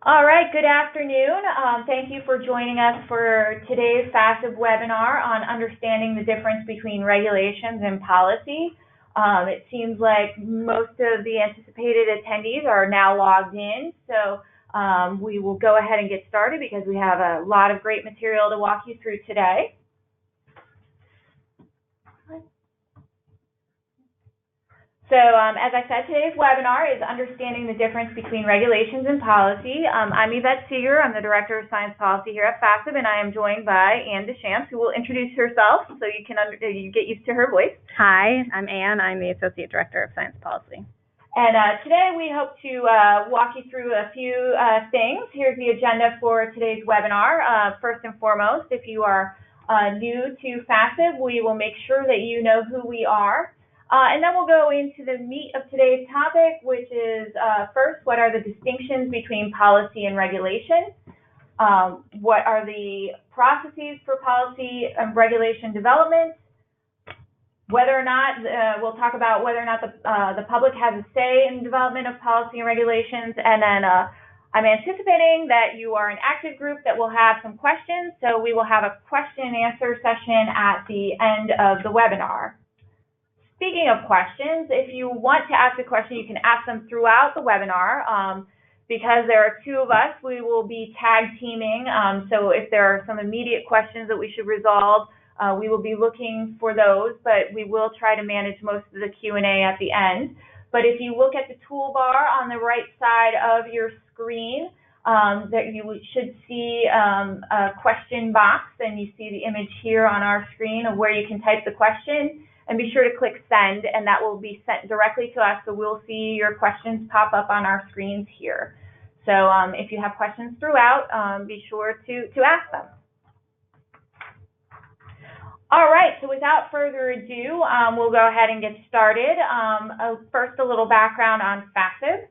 All right, good afternoon. Thank you for joining us for today's FASEB webinar on understanding the difference between regulations and policy. It seems like most of the anticipated attendees are now logged in, so we will go ahead and get started because we have a lot of great material to walk you through today. So as I said, today's webinar is understanding the difference between regulations and policy. I'm Yvette Seeger. I'm the Director of Science Policy here at FASEB, and I am joined by Ann Deschamps, who will introduce herself so you can you get used to her voice. Hi, I'm Ann. I'm the Associate Director of Science Policy. And today we hope to walk you through a few things. Here's the agenda for today's webinar. First and foremost, if you are new to FASEB, we will make sure that you know who we are. And then we'll go into the meat of today's topic, which is first, what are the distinctions between policy and regulation? What are the processes for policy and regulation development? Whether or not, we'll talk about whether or not the public has a say in the development of policy and regulations. And then I'm anticipating that you are an active group that will have some questions. So we will have a question and answer session at the end of the webinar. Speaking of questions, if you want to ask a question, you can ask them throughout the webinar. Because there are two of us, we will be tag teaming. So if there are some immediate questions that we should resolve, we will be looking for those, but we will try to manage most of the Q&A at the end. But if you look at the toolbar on the right side of your screen, that you should see a question box, and you see the image here on our screen of where you can type the question. And be sure to click send, and that will be sent directly to us, so we'll see your questions pop up on our screens here. So if you have questions throughout, be sure to ask them. All right, so without further ado, we'll go ahead and get started. First, a little background on FASEB.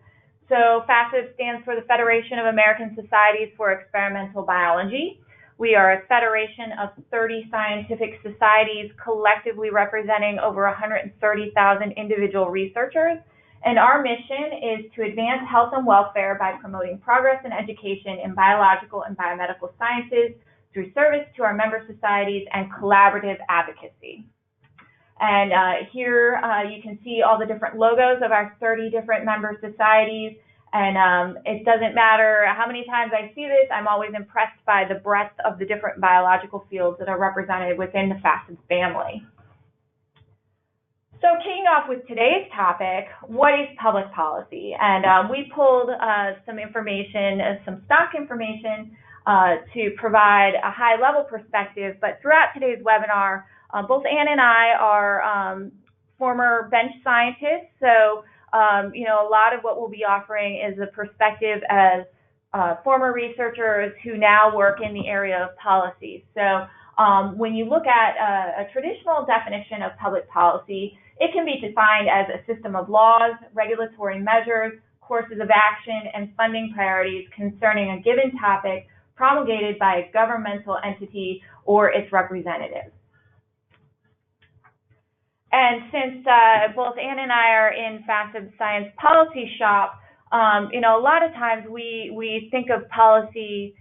So FASEB stands for the Federation of American Societies for Experimental Biology. We are a federation of 30 scientific societies collectively representing over 130,000 individual researchers. And our mission is to advance health and welfare by promoting progress and education in biological and biomedical sciences through service to our member societies and collaborative advocacy. And here you can see all the different logos of our 30 different member societies. And it doesn't matter how many times I see this, I'm always impressed by the breadth of the different biological fields that are represented within the FASEB family. So kicking off with today's topic, what is public policy? And we pulled some information, some stock information to provide a high-level perspective, but throughout today's webinar, both Ann and I are former bench scientists, so you know, a lot of what we'll be offering is a perspective as former researchers who now work in the area of policy. So when you look at a traditional definition of public policy, it can be defined as a system of laws, regulatory measures, courses of action, and funding priorities concerning a given topic promulgated by a governmental entity or its representatives. And since both Ann and I are in FASEB Science Policy Shop, you know, a lot of times we think of policy,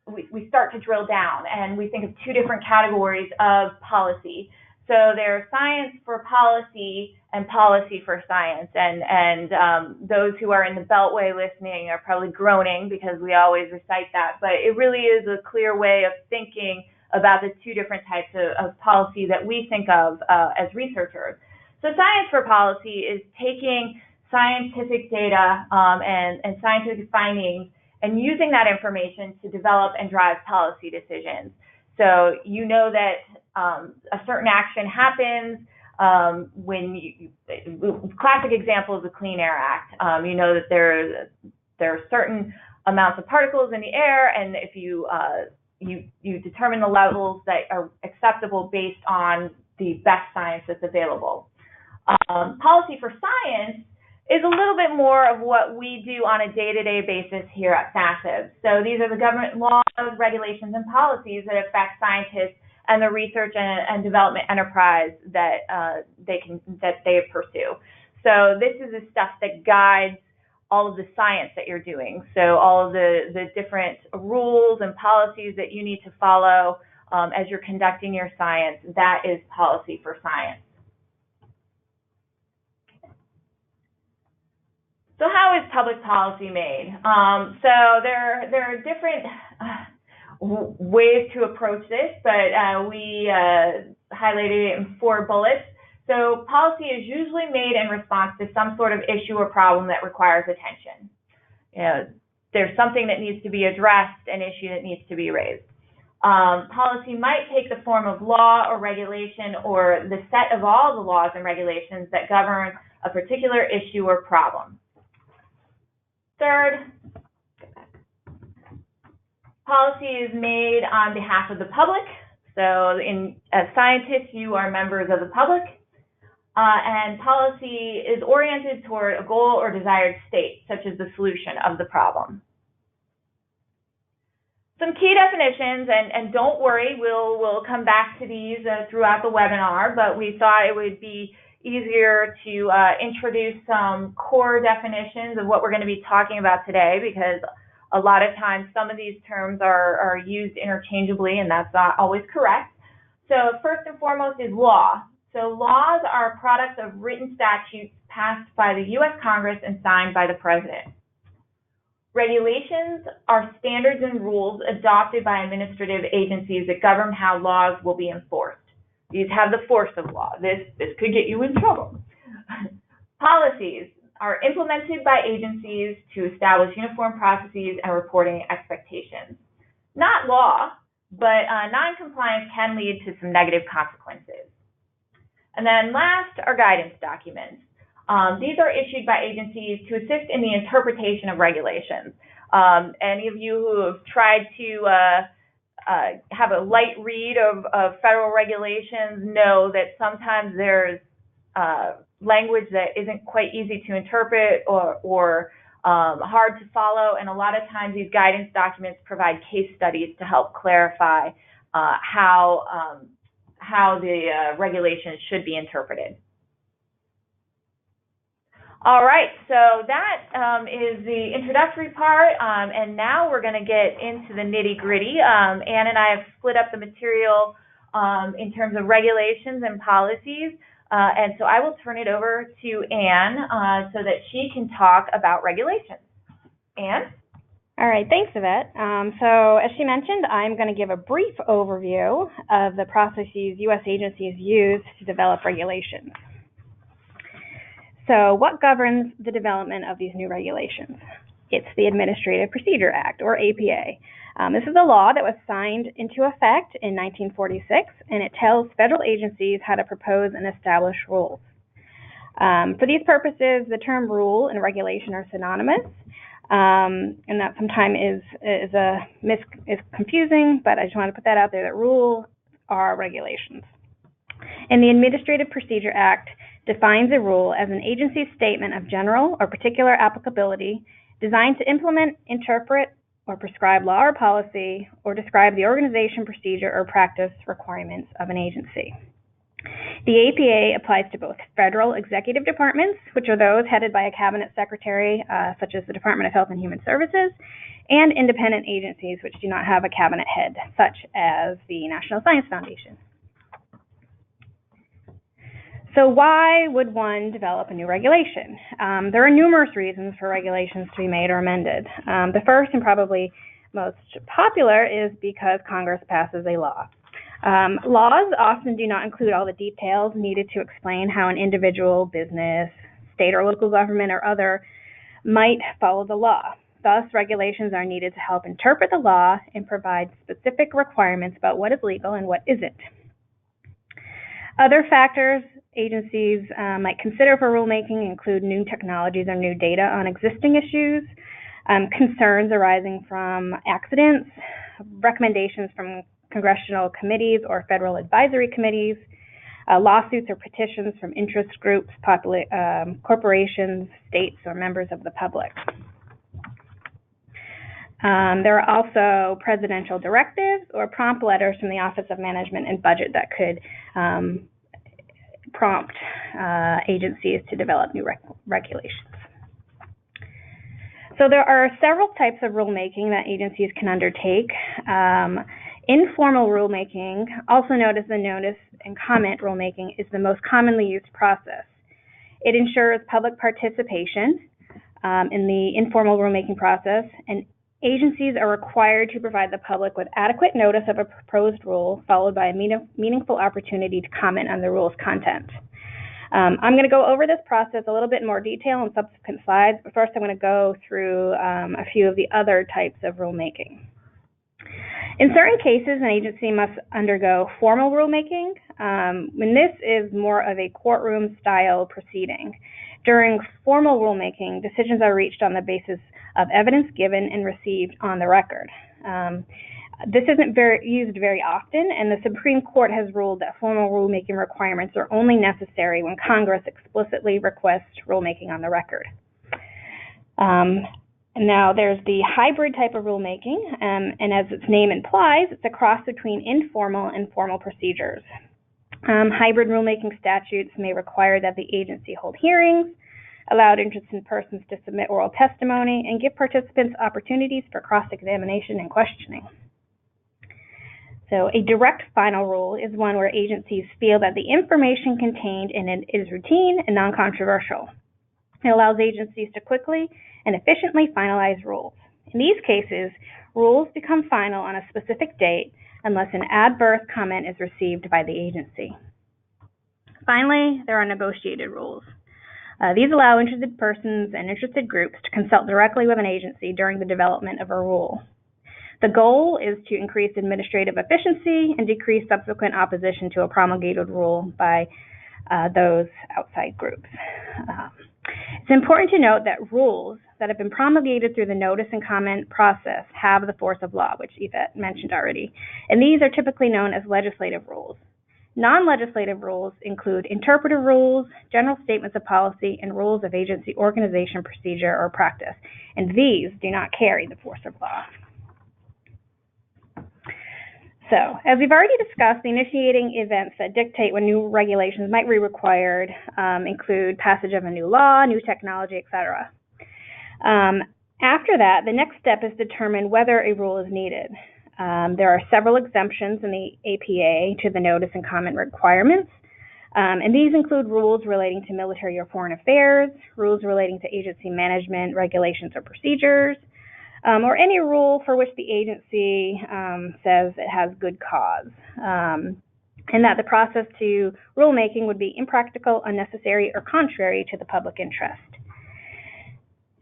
we start to drill down, and we think of two different categories of policy. So there's science for policy and policy for science. And those who are in the Beltway listening are probably groaning because we always recite that. But it really is a clear way of thinking about the two different types of policy that we think of as researchers. So science for policy is taking scientific data and scientific findings and using that information to develop and drive policy decisions. So you know that a certain action happens when classic example is the Clean Air Act. You know that there are certain amounts of particles in the air, and if you determine the levels that are acceptable based on the best science that's available. Policy for science is a little bit more of what we do on a day-to-day basis here at FASEB. So these are the government laws, regulations, and policies that affect scientists and the research and development enterprise that they pursue. So this is the stuff that guides all of the science that you're doing. So all of the different rules and policies that you need to follow as you're conducting your science, that is policy for science. So how is public policy made? So there are different ways to approach this, but we highlighted it in 4 bullets. So policy is usually made in response to some sort of issue or problem that requires attention. There's something that needs to be addressed, an issue that needs to be raised. Policy might take the form of law or regulation or the set of all the laws and regulations that govern a particular issue or problem. Third, policy is made on behalf of the public. So as scientists, you are members of the public. And policy is oriented toward a goal or desired state, such as the solution of the problem. Some key definitions, and don't worry, we'll come back to these throughout the webinar, but we thought it would be easier to introduce some core definitions of what we're going to be talking about today, because a lot of times some of these terms are used interchangeably, and that's not always correct. So first and foremost is law. So laws are products of written statutes passed by the U.S. Congress and signed by the President. Regulations are standards and rules adopted by administrative agencies that govern how laws will be enforced. These have the force of law. This could get you in trouble. Policies are implemented by agencies to establish uniform processes and reporting expectations. Not law, but non-compliance can lead to some negative consequences. And then last are guidance documents. These are issued by agencies to assist in the interpretation of regulations. Any of you who have tried to have a light read of federal regulations know that sometimes there's language that isn't quite easy to interpret or hard to follow, and a lot of times these guidance documents provide case studies to help clarify how the regulations should be interpreted. All right, so that is the introductory part, and now we're going to get into the nitty-gritty. Ann and I have split up the material in terms of regulations and policies, and so I will turn it over to Ann so that she can talk about regulations. Ann? All right, thanks, Yvette. So as she mentioned, I'm going to give a brief overview of the processes U.S. agencies use to develop regulations. So what governs the development of these new regulations? It's the Administrative Procedure Act, or APA. This is a law that was signed into effect in 1946, and it tells federal agencies how to propose and establish rules. For these purposes, the term rule and regulation are synonymous, and that sometimes is confusing, but I just want to put that out there, that rules are regulations. And the Administrative Procedure Act defines a rule as an agency's statement of general or particular applicability designed to implement, interpret, or prescribe law or policy, or describe the organization, procedure, or practice requirements of an agency. The APA applies to both federal executive departments, which are those headed by a cabinet secretary, such as the Department of Health and Human Services, and independent agencies which do not have a cabinet head, such as the National Science Foundation. So why would one develop a new regulation? There are numerous reasons for regulations to be made or amended. The first and probably most popular is because Congress passes a law. Laws often do not include all the details needed to explain how an individual, business, state or local government or other might follow the law. Thus, regulations are needed to help interpret the law and provide specific requirements about what is legal and what isn't. Other factors agencies might consider for rulemaking include new technologies or new data on existing issues, concerns arising from accidents, recommendations from congressional committees or federal advisory committees, lawsuits or petitions from interest groups, corporations, states, or members of the public. There are also presidential directives or prompt letters from the Office of Management and Budget that could prompt agencies to develop new regulations. So there are several types of rulemaking that agencies can undertake. Informal rulemaking, also known as the notice and comment rulemaking, is the most commonly used process. It ensures public participation in the informal rulemaking process, and agencies are required to provide the public with adequate notice of a proposed rule, followed by a meaningful opportunity to comment on the rule's content. I'm going to go over this process a little bit in more detail in subsequent slides, but first I'm going to go through a few of the other types of rulemaking. In certain cases, an agency must undergo formal rulemaking, when this is more of a courtroom-style proceeding. During formal rulemaking, decisions are reached on the basis of evidence given and received on the record. This isn't used very often, and the Supreme Court has ruled that formal rulemaking requirements are only necessary when Congress explicitly requests rulemaking on the record. Now, there's the hybrid type of rulemaking, and as its name implies, it's a cross between informal and formal procedures. Hybrid rulemaking statutes may require that the agency hold hearings, allow interested persons to submit oral testimony, and give participants opportunities for cross-examination and questioning. So a direct final rule is one where agencies feel that the information contained in it is routine and non-controversial. It allows agencies to quickly and efficiently finalize rules. In these cases, rules become final on a specific date unless an adverse comment is received by the agency. Finally, there are negotiated rules. These allow interested persons and interested groups to consult directly with an agency during the development of a rule. The goal is to increase administrative efficiency and decrease subsequent opposition to a promulgated rule by those outside groups. It's important to note that rules that have been promulgated through the notice and comment process have the force of law, which Yvette mentioned already, and these are typically known as legislative rules. Non-legislative rules include interpretive rules, general statements of policy, and rules of agency organization, procedure, or practice, and these do not carry the force of law. So, as we've already discussed, the initiating events that dictate when new regulations might be required include passage of a new law, new technology, etc. After that, the next step is to determine whether a rule is needed. There are several exemptions in the APA to the notice and comment requirements, and these include rules relating to military or foreign affairs, rules relating to agency management, regulations, or procedures, or any rule for which the agency says it has good cause, and that the process to rulemaking would be impractical, unnecessary, or contrary to the public interest.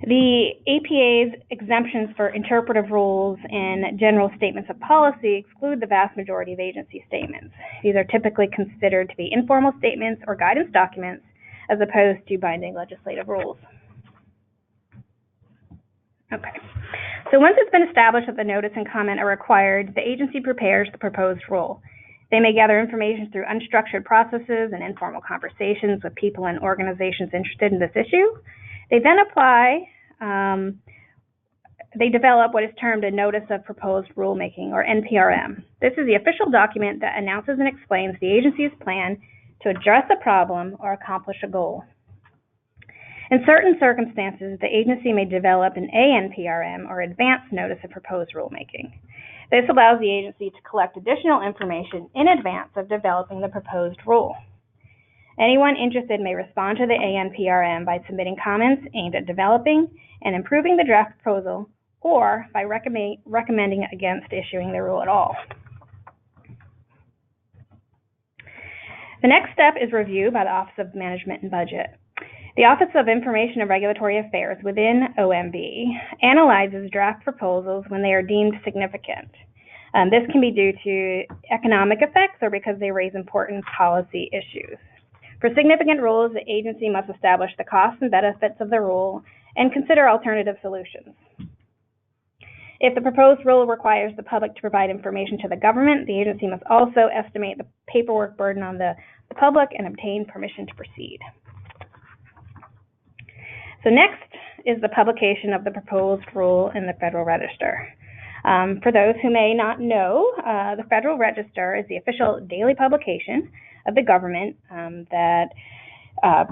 The APA's exemptions for interpretive rules and general statements of policy exclude the vast majority of agency statements. These are typically considered to be informal statements or guidance documents as opposed to binding legislative rules. Okay. So once it's been established that the notice and comment are required, the agency prepares the proposed rule. They may gather information through unstructured processes and informal conversations with people and organizations interested in this issue. They then they develop what is termed a Notice of Proposed Rulemaking, or NPRM. This is the official document that announces and explains the agency's plan to address a problem or accomplish a goal. In certain circumstances, the agency may develop an ANPRM, or Advance Notice of Proposed Rulemaking. This allows the agency to collect additional information in advance of developing the proposed rule. Anyone interested may respond to the ANPRM by submitting comments aimed at developing and improving the draft proposal, or by recommending against issuing the rule at all. The next step is review by the Office of Management and Budget. The Office of Information and Regulatory Affairs within OMB analyzes draft proposals when they are deemed significant. This can be due to economic effects or because they raise important policy issues. For significant rules, the agency must establish the costs and benefits of the rule and consider alternative solutions. If the proposed rule requires the public to provide information to the government, the agency must also estimate the paperwork burden on the public and obtain permission to proceed. So next is the publication of the proposed rule in the Federal Register. For those who may not know, the Federal Register is the official daily publication of the government that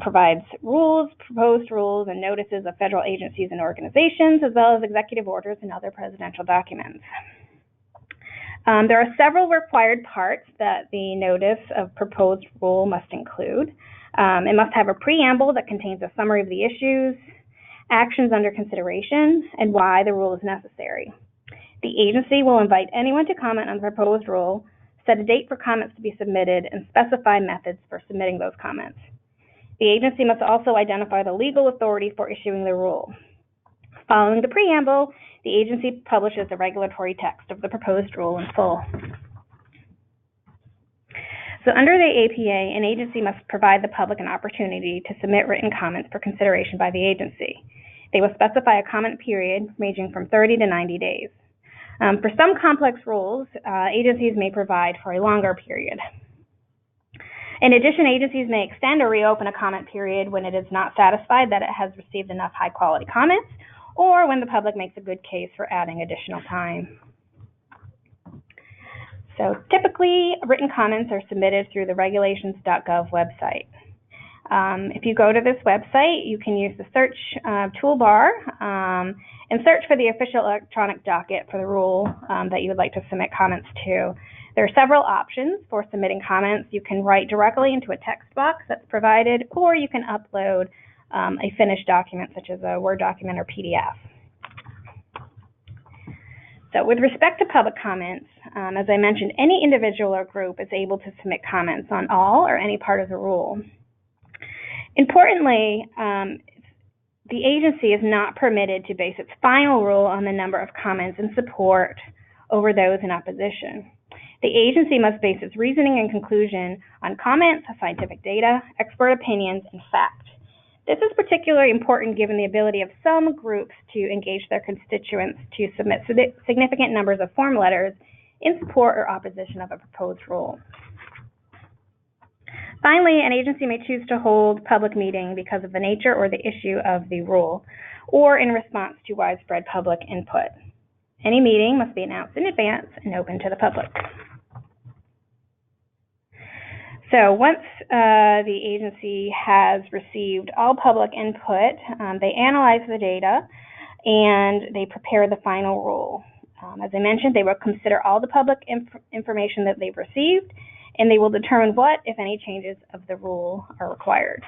provides rules, proposed rules, and notices of federal agencies and organizations, as well as executive orders and other presidential documents. There are several required parts that the notice of proposed rule must include. It must have a preamble that contains a summary of the issues, actions under consideration, and why the rule is necessary. The agency will invite anyone to comment on the proposed rule, set a date for comments to be submitted, and specify methods for submitting those comments. The agency must also identify the legal authority for issuing the rule. Following the preamble, the agency publishes the regulatory text of the proposed rule in full. So under the APA, an agency must provide the public an opportunity to submit written comments for consideration by the agency. They will specify a comment period ranging from 30 to 90 days. For some complex rules, agencies may provide for a longer period. In addition, agencies may extend or reopen a comment period when it is not satisfied that it has received enough high-quality comments, or when the public makes a good case for adding additional time. So typically, written comments are submitted through the regulations.gov website. If you go to this website, you can use the search toolbar and search for the official electronic docket for the rule that you would like to submit comments to. There are several options for submitting comments. You can write directly into a text box that's provided, or you can upload a finished document such as a Word document or PDF. So with respect to public comments, as I mentioned, any individual or group is able to submit comments on all or any part of the rule. Importantly, the agency is not permitted to base its final rule on the number of comments in support over those in opposition. The agency must base its reasoning and conclusion on comments, scientific data, expert opinions, and fact. This is particularly important given the ability of some groups to engage their constituents to submit significant numbers of form letters in support or opposition of a proposed rule. Finally, an agency may choose to hold public meeting because of the nature or the issue of the rule, or in response to widespread public input. Any meeting must be announced in advance and open to the public. So once the agency has received all public input, they analyze the data and they prepare the final rule. As I mentioned, they will consider all the public information that they've received, and they will determine what, if any, changes of the rule are required.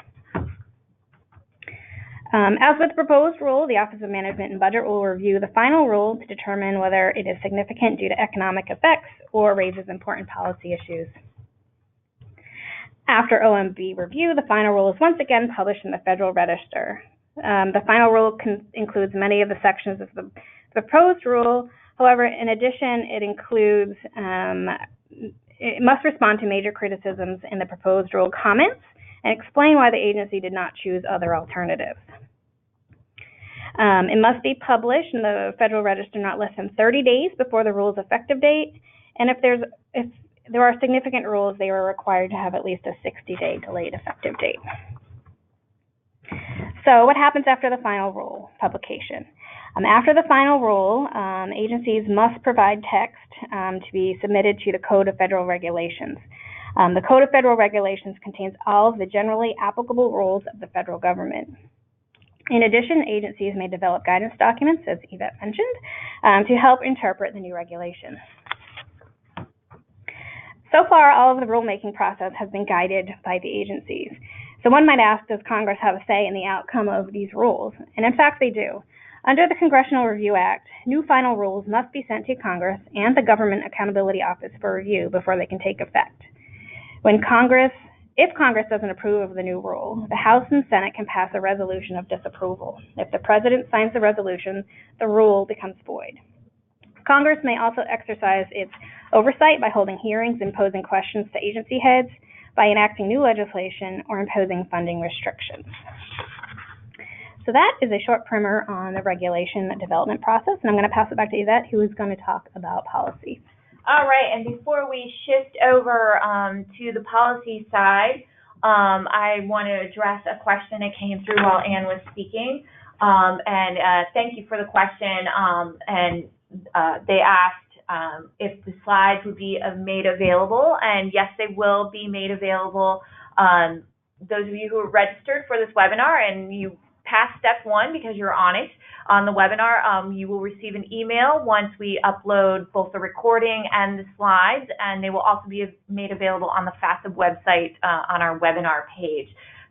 As with the proposed rule, the Office of Management and Budget will review the final rule to determine whether it is significant due to economic effects or raises important policy issues. After OMB review, the final rule is once again published in the Federal Register. The final rule includes many of the sections of the proposed rule. However, in addition, it must respond to major criticisms in the proposed rule comments and explain why the agency did not choose other alternatives. It must be published in the Federal Register not less than 30 days before the rule's effective date, and if there are significant rules, they are required to have at least a 60-day delayed effective date. So what happens after the final rule publication? After the final rule, agencies must provide text to be submitted to the Code of Federal Regulations. The Code of Federal Regulations contains all of the generally applicable rules of the federal government. In addition, agencies may develop guidance documents, as Yvette mentioned, to help interpret the new regulations. So far, all of the rulemaking process has been guided by the agencies. So one might ask, does Congress have a say in the outcome of these rules? And in fact, they do. Under the Congressional Review Act, new final rules must be sent to Congress and the Government Accountability Office for review before they can take effect. If Congress doesn't approve of the new rule, the House and Senate can pass a resolution of disapproval. If the President signs the resolution, the rule becomes void. Congress may also exercise its oversight by holding hearings and posing questions to agency heads, by enacting new legislation, or imposing funding restrictions. So that is a short primer on the regulation development process, and I'm going to pass it back to Yvette, who is going to talk about policy. All right, and before we shift over to the policy side, I want to address a question that came through while Ann was speaking, and thank you for the question. They asked if the slides would be made available, and yes, they will be made available those of you who are registered for this webinar and you passed step 1 because you're on it on the webinar, you will receive an email once we upload both the recording and the slides, and they will also be made available on the FASEB website on our webinar page.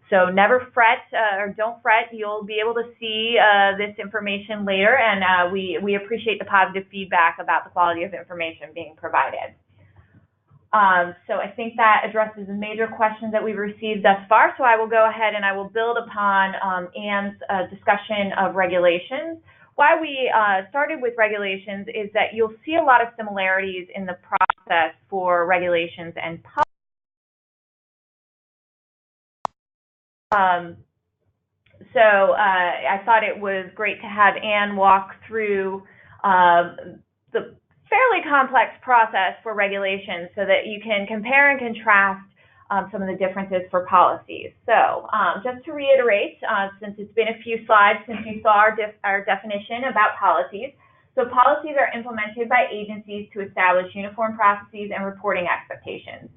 So never fret or don't fret, you'll be able to see this information later, and we appreciate the positive feedback about the quality of information being provided. So I think that addresses the major questions that we've received thus far. So I will go ahead and I will build upon Anne's discussion of regulations. Why we started with regulations is that you'll see a lot of similarities in the process for regulations and policy. So I thought it was great to have Anne walk through the fairly complex process for regulations so that you can compare and contrast some of the differences for policies. So just to reiterate, since it's been a few slides since you saw our definition about policies, so policies are implemented by agencies to establish uniform processes and reporting expectations.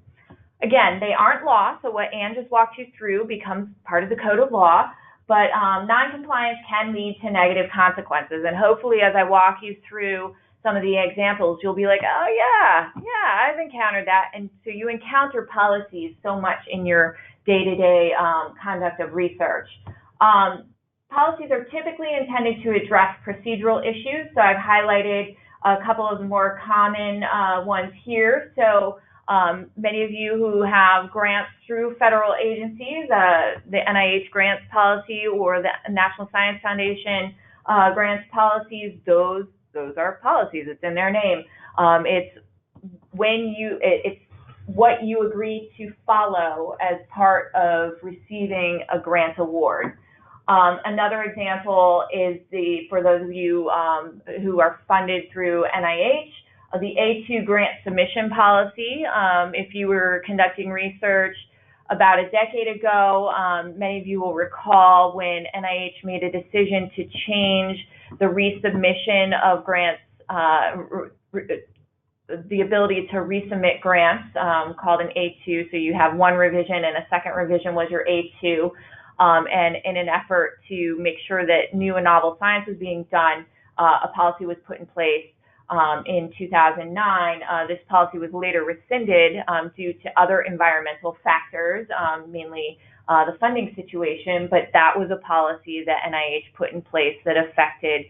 Again, they aren't law, so what Anne just walked you through becomes part of the code of law, but non-compliance can lead to negative consequences, and hopefully as I walk you through some of the examples, you'll be like, oh yeah, I've encountered that. And so you encounter policies so much in your day-to-day conduct of research. Policies are typically intended to address procedural issues. So I've highlighted a couple of the more common ones here. So many of you who have grants through federal agencies, the NIH grants policy or the National Science Foundation grants policies, those are policies. It's in their name. It's what you agree to follow as part of receiving a grant award. Another example is for those of you who are funded through NIH, the A2 grant submission policy. If you were conducting research about a decade ago, many of you will recall when NIH made a decision to change the resubmission of grants, the ability to resubmit grants called an A2. So you have one revision and a second revision was your A2. And in an effort to make sure that new and novel science was being done, a policy was put in place in 2009. This policy was later rescinded due to other environmental factors, mainly the funding situation, but that was a policy that NIH put in place that affected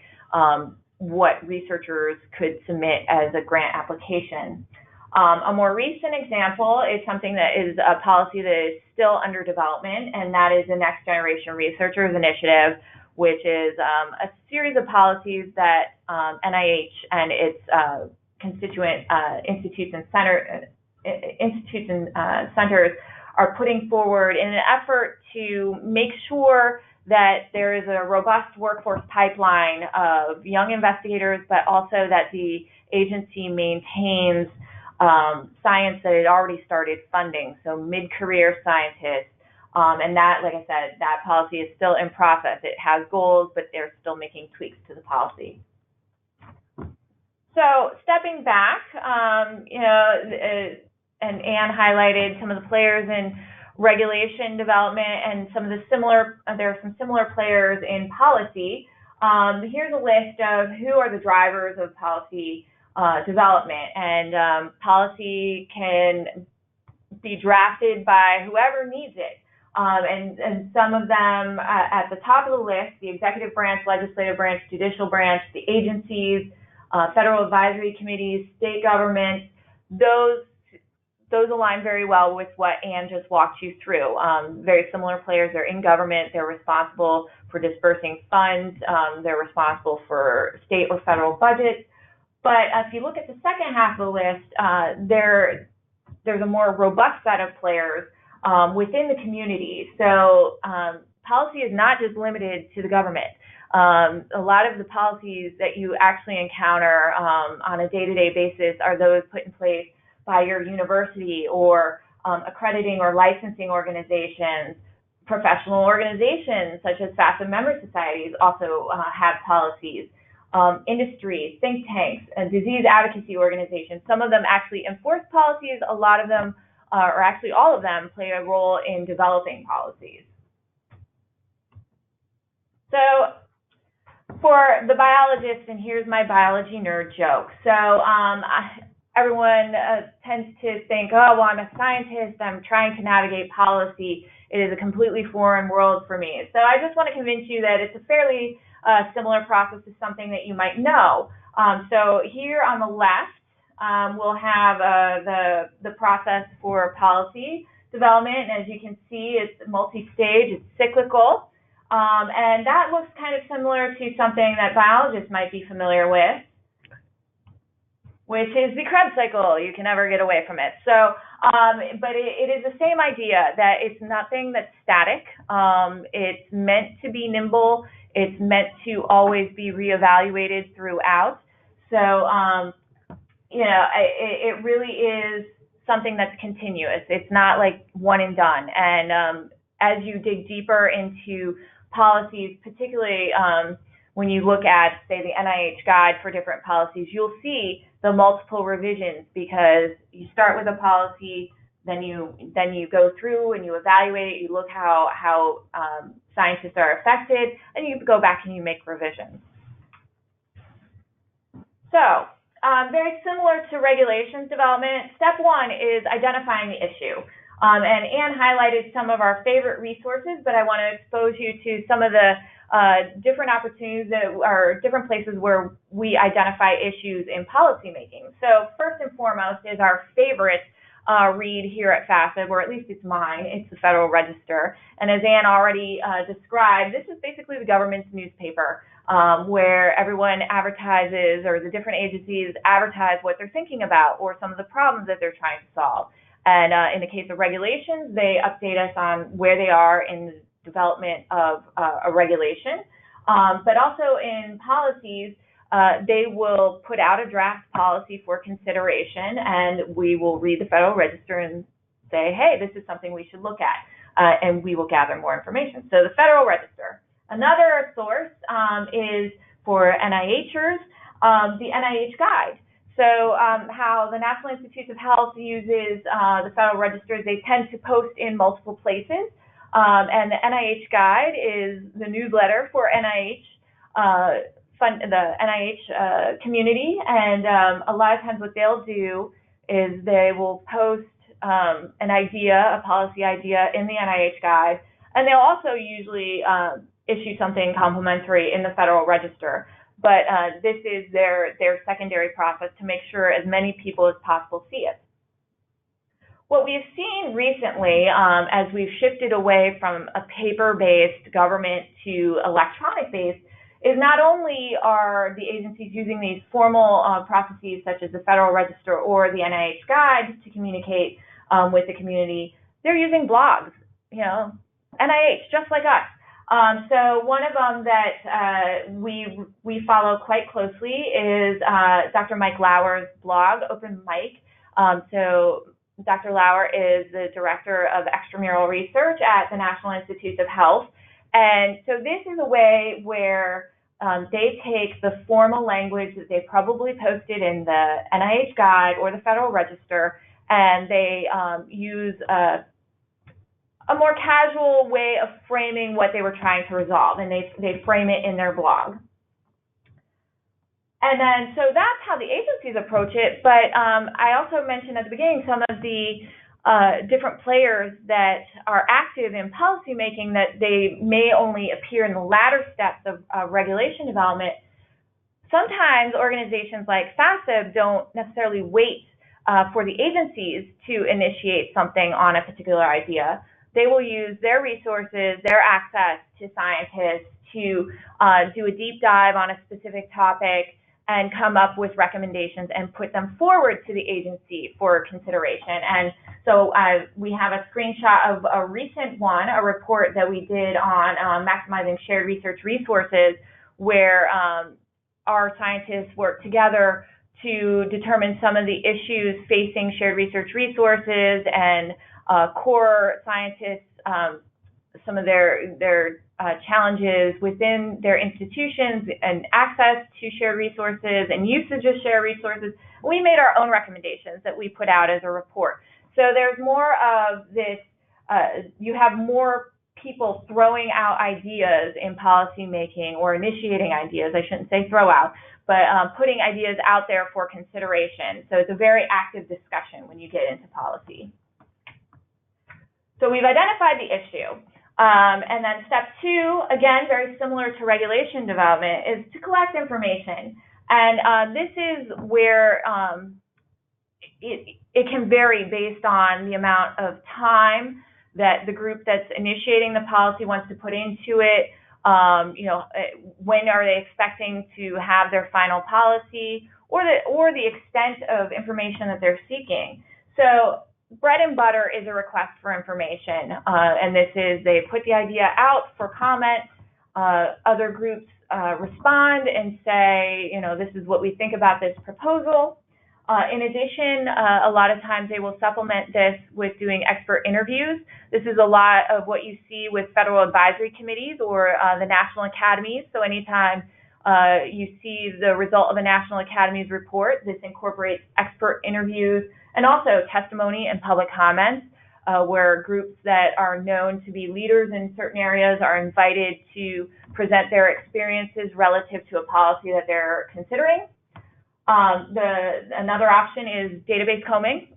what researchers could submit as a grant application. A more recent example is something that is a policy that is still under development, and that is the Next Generation Researchers Initiative, which is a series of policies that NIH and its constituent institutes and centers are putting forward in an effort to make sure that there is a robust workforce pipeline of young investigators, but also that the agency maintains science that had already started funding, so mid-career scientists. And that, like I said, that policy is still in process. It has goals, but they're still making tweaks to the policy. So stepping back, and Anne highlighted some of the players in regulation development and some of the there are some similar players in policy. Here's a list of who are the drivers of policy development, and policy can be drafted by whoever needs it. And some of them at the top of the list, the executive branch, legislative branch, judicial branch, the agencies, federal advisory committees, state governments, those align very well with what Anne just walked you through. Very similar players. They're in government. They're responsible for dispersing funds. They're responsible for state or federal budgets. But if you look at the second half of the list, there's a more robust set of players within the community. So policy is not just limited to the government. A lot of the policies that you actually encounter on a day-to-day basis are those put in place by your university or accrediting or licensing organizations. Professional organizations such as FASEB member societies also have policies. Industry, think tanks, and disease advocacy organizations. Some of them actually enforce policies. A lot of them or actually all of them, play a role in developing policies. So for the biologist, and here's my biology nerd joke. So everyone tends to think, oh, well, I'm a scientist, I'm trying to navigate policy. It is a completely foreign world for me. So I just want to convince you that it's a fairly similar process to something that you might know. So here on the left, we'll have the process for policy development. And as you can see, it's multi-stage, it's cyclical. And that looks kind of similar to something that biologists might be familiar with, which is the Krebs cycle. You can never get away from it. So, but it is the same idea that it's nothing that's static. It's meant to be nimble. It's meant to always be reevaluated throughout. So, you know, it really is something that's continuous. It's not like one and done. And as you dig deeper into policies, particularly when you look at, say, the NIH guide for different policies, you'll see the multiple revisions, because you start with a policy, then you go through and you evaluate it, you look how scientists are affected, and you go back and you make revisions. So, very similar to regulations development, step one is identifying the issue. And Anne highlighted some of our favorite resources, but I want to expose you to some of the different opportunities that are different places where we identify issues in policymaking. So first and foremost is our favorite read here at FASEB, or at least it's mine. It's the Federal Register. And as Anne already described, this is basically the government's newspaper, where everyone advertises, or the different agencies advertise what they're thinking about or some of the problems that they're trying to solve. And in the case of regulations, they update us on where they are in the development of a regulation. But also in policies, they will put out a draft policy for consideration, and we will read the Federal Register and say, hey, this is something we should look at, and we will gather more information. So the Federal Register. Another source is for NIHers, the NIH Guide. So how the National Institutes of Health uses the Federal Register, they tend to post in multiple places. And the NIH Guide is the newsletter for NIH, the NIH community. And a lot of times what they'll do is they will post an idea, a policy idea in the NIH Guide. And they'll also usually issue something complimentary in the Federal Register. But this is their secondary process to make sure as many people as possible see it. What we've seen recently, as we've shifted away from a paper-based government to electronic-based, is not only are the agencies using these formal processes such as the Federal Register or the NIH Guide to communicate with the community, they're using blogs, you know, NIH, just like us. So one of them that we follow quite closely is Dr. Mike Lauer's blog, Open Mike. So Dr. Lauer is the director of extramural research at the National Institutes of Health. And so this is a way where they take the formal language that they probably posted in the NIH Guide or the Federal Register, and they use a more casual way of framing what they were trying to resolve, and they frame it in their blog. And then, so that's how the agencies approach it, but I also mentioned at the beginning some of the different players that are active in policymaking, that they may only appear in the latter steps of regulation development. Sometimes organizations like FASEB don't necessarily wait for the agencies to initiate something on a particular idea. They will use their resources, their access to scientists to do a deep dive on a specific topic and come up with recommendations and put them forward to the agency for consideration. And so we have a screenshot of a recent one, a report that we did on maximizing shared research resources, where our scientists worked together to determine some of the issues facing shared research resources and core scientists, some of their challenges within their institutions and access to shared resources and usage of shared resources. We made our own recommendations that we put out as a report. So there's more of this, you have more people throwing out ideas in policy making or initiating ideas. I shouldn't say throw out, but putting ideas out there for consideration. So it's a very active discussion when you get into policy. So we've identified the issue. And then step two, again, very similar to regulation development, is to collect information. And this is where it can vary based on the amount of time that the group that's initiating the policy wants to put into it. When are they expecting to have their final policy, or the extent of information that they're seeking. So bread and butter is a request for information, and this is, they put the idea out for comment, other groups respond and say, this is what we think about this proposal. In addition, a lot of times they will supplement this with doing expert interviews. This is a lot of what you see with federal advisory committees or the national academies. So anytime you see the result of a national academies report, this incorporates expert interviews and also testimony and public comments, where groups that are known to be leaders in certain areas are invited to present their experiences relative to a policy that they're considering. Another option is database combing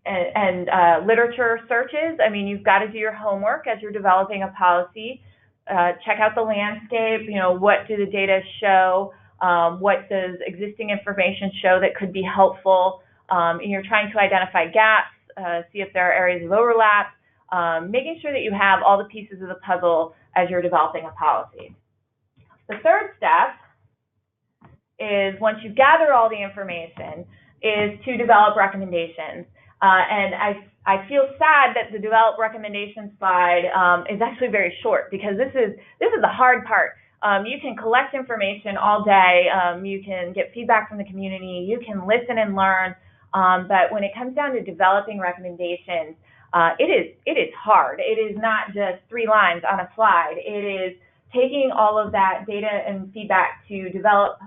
and literature searches. I mean, you've got to do your homework as you're developing a policy. Check out the landscape. What do the data show? What does existing information show that could be helpful? And you're trying to identify gaps, see if there are areas of overlap, making sure that you have all the pieces of the puzzle as you're developing a policy. The third step is, once you gather all the information, is to develop recommendations. And I feel sad that the develop recommendations slide is actually very short, because this is the hard part. You can collect information all day, you can get feedback from the community, you can listen and learn, but when it comes down to developing recommendations, it is hard. It is not just 3 lines on a slide. It is taking all of that data and feedback to develop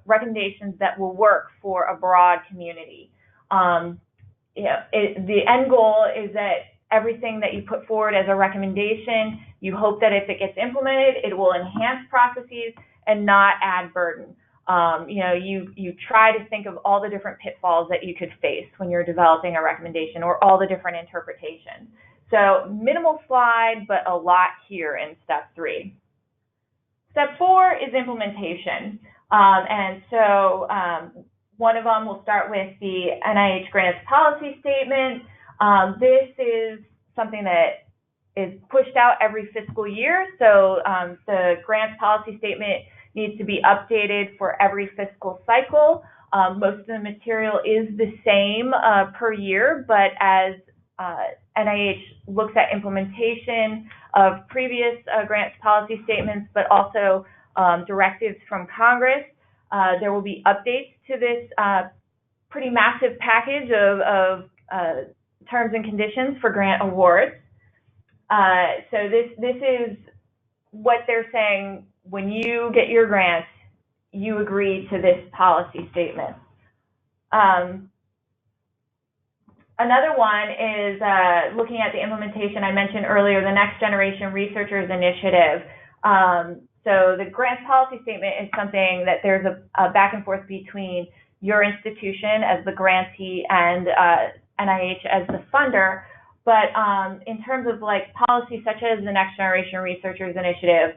recommendations that will work for a broad community. The end goal is that everything that you put forward as a recommendation, you hope that if it gets implemented, it will enhance processes and not add burden. You try to think of all the different pitfalls that you could face when you're developing a recommendation, or all the different interpretations. So minimal slide, but a lot here in step 3. Step 4 is implementation. And so one of them, we'll start with the NIH grants policy statement. This is something that is pushed out every fiscal year. So the grants policy statement needs to be updated for every fiscal cycle. Most of the material is the same per year, but as NIH looks at implementation of previous grants policy statements, but also directives from Congress, there will be updates to this pretty massive package of terms and conditions for grant awards. So this is what they're saying: when you get your grants, you agree to this policy statement. Another one is looking at the implementation. I mentioned earlier the Next Generation Researchers Initiative. So the grants policy statement is something that there's a back and forth between your institution as the grantee and NIH as the funder. But in terms of policies such as the Next Generation Researchers Initiative,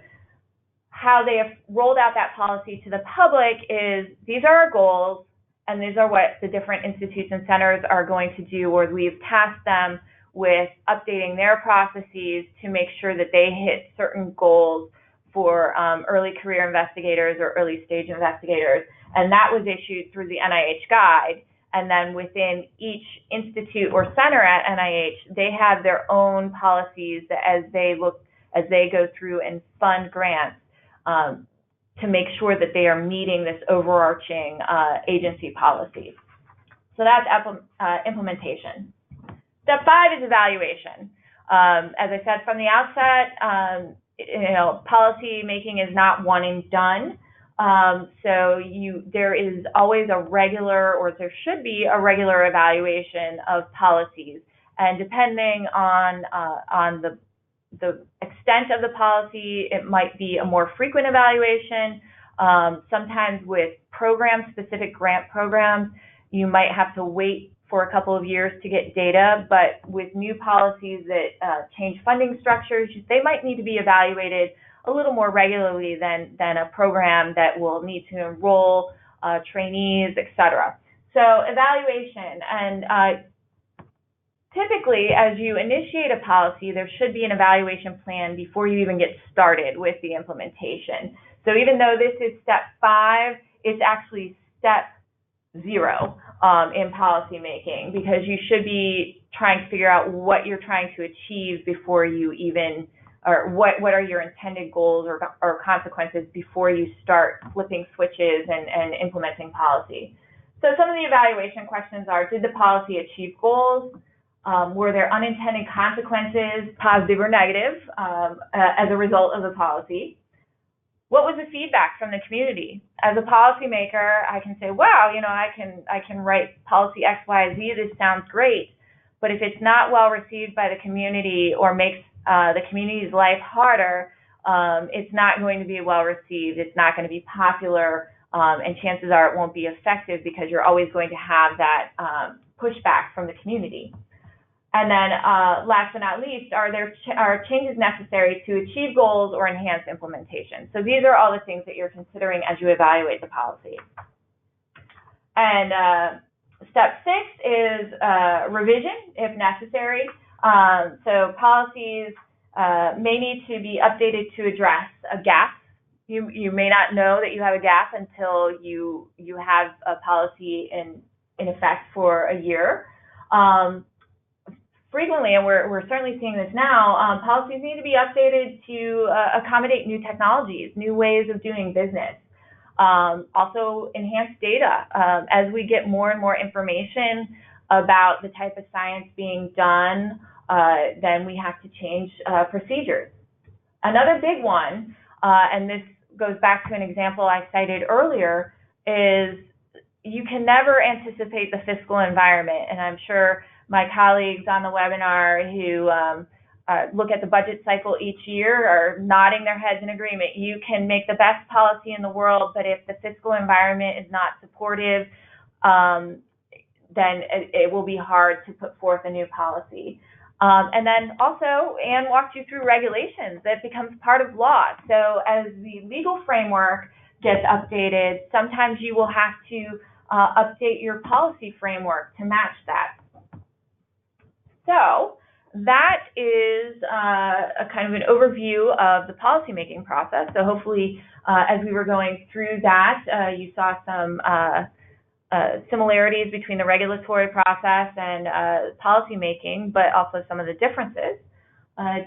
how they have rolled out that policy to the public is, these are our goals, and these are what the different institutes and centers are going to do, or we've tasked them with updating their processes to make sure that they hit certain goals for early career investigators or early stage investigators. And that was issued through the NIH guide. And then within each institute or center at NIH, they have their own policies that as they go through and fund grants, to make sure that they are meeting this overarching agency policy. So that's implementation. Step 5 is evaluation. As I said from the outset, policy making is not one and done. So there is always a regular, or there should be a regular evaluation of policies. And depending on the extent of the policy, it might be a more frequent evaluation. Sometimes with specific grant programs, you might have to wait for a couple of years to get data, but with new policies that change funding structures, they might need to be evaluated a little more regularly than a program that will need to enroll trainees, etc. So evaluation, and typically as you initiate a policy, there should be an evaluation plan before you even get started with the implementation. So even though this is step 5, it's actually step 0 in policy making, because you should be trying to figure out what you're trying to achieve before you even, or what are your intended goals or consequences before you start flipping switches and implementing policy. So some of the evaluation questions are: did the policy achieve goals? Were there unintended consequences, positive or negative, as a result of the policy? What was the feedback from the community? As a policymaker, I can say, wow, I can write policy X, Y, Z, this sounds great. But if it's not well received by the community or makes the community's life harder, it's not going to be well received, it's not going to be popular, and chances are it won't be effective, because you're always going to have that pushback from the community. And then last but not least, are changes necessary to achieve goals or enhance implementation? So these are all the things that you're considering as you evaluate the policy. And step 6 is revision if necessary. So policies may need to be updated to address a gap. You may not know that you have a gap until you have a policy in effect for a year. Frequently, and we're certainly seeing this now, policies need to be updated to accommodate new technologies, new ways of doing business. Also, enhanced data. As we get more and more information about the type of science being done, then we have to change procedures. Another big one, and this goes back to an example I cited earlier, is you can never anticipate the fiscal environment. And I'm sure my colleagues on the webinar who look at the budget cycle each year are nodding their heads in agreement. You can make the best policy in the world, but if the fiscal environment is not supportive, then it will be hard to put forth a new policy. And then also, Anne walked you through regulations. That becomes part of law. So as the legal framework gets updated, sometimes you will have to update your policy framework to match that. So that is a kind of an overview of the policymaking process. So hopefully, as we were going through that, you saw some similarities between the regulatory process and policymaking, but also some of the differences.